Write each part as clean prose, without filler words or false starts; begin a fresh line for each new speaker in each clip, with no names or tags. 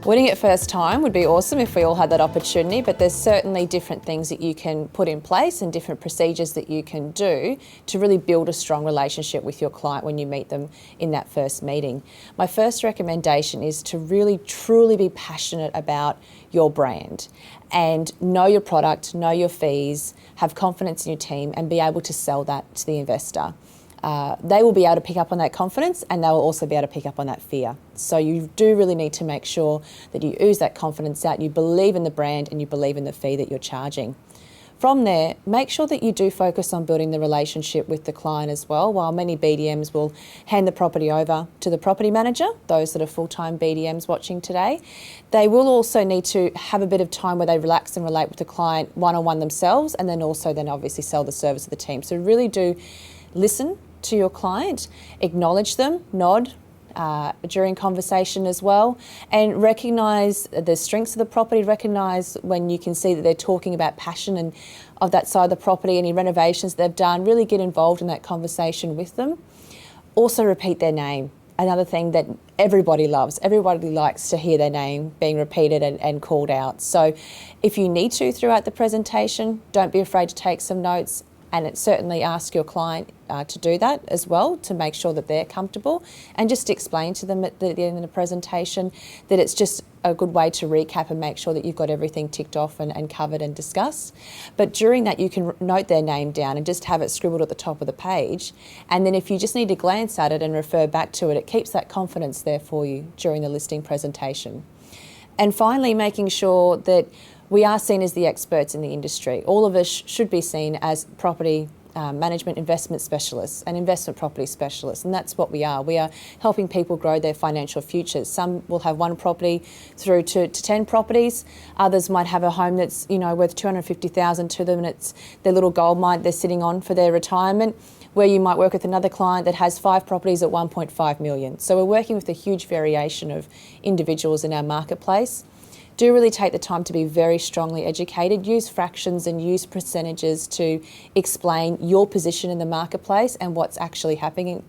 Winning it first time would be awesome if we all had that opportunity, but there's certainly different things that you can put in place and different procedures that you can do to really build a strong relationship with your client when you meet them in that first meeting. My first recommendation is to really truly be passionate about your brand and know your product, know your fees, have confidence in your team and be able to sell that to the investor. They will be able to pick up on that confidence and they will also be able to pick up on that fear. So you do really need to make sure that you ooze that confidence out, you believe in the brand and you believe in the fee that you're charging. From there, make sure that you do focus on building the relationship with the client as well. While many BDMs will hand the property over to the property manager, those that are full-time BDMs watching today, they will also need to have a bit of time where they relax and relate with the client one-on-one themselves and then obviously sell the service of the team. So really do listen to your client, acknowledge them, nod during conversation as well, and recognise the strengths of the property, recognise when you can see that they're talking about passion and of that side of the property, any renovations they've done, really get involved in that conversation with them. Also repeat their name. Another thing that everybody loves, everybody likes to hear their name being repeated and called out. So if you need to throughout the presentation, don't be afraid to take some notes. And certainly ask your client to do that as well to make sure that they're comfortable and just explain to them at the end of the presentation that it's just a good way to recap and make sure that you've got everything ticked off and covered and discussed. But during that you can note their name down and just have it scribbled at the top of the page, and then if you just need to glance at it and refer back to it, it keeps that confidence there for you during the listing presentation. And finally, making sure that we are seen as the experts in the industry. All of us should be seen as property management investment specialists and investment property specialists, and that's what we are. We are helping people grow their financial futures. Some will have one property through to 10 properties. Others might have a home that's worth $250,000 to them and it's their little gold mine they're sitting on for their retirement, where you might work with another client that has 5 properties at 1.5 million. So we're working with a huge variation of individuals in our marketplace. Do really take the time to be very strongly educated. Use fractions and use percentages to explain your position in the marketplace and what's actually happening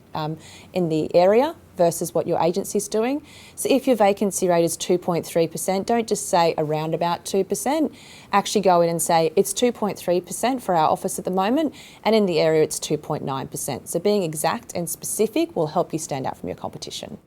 in the area versus what your agency's doing. So if your vacancy rate is 2.3%, don't just say around about 2%. Actually go in and say it's 2.3% for our office at the moment, and in the area it's 2.9%. So being exact and specific will help you stand out from your competition.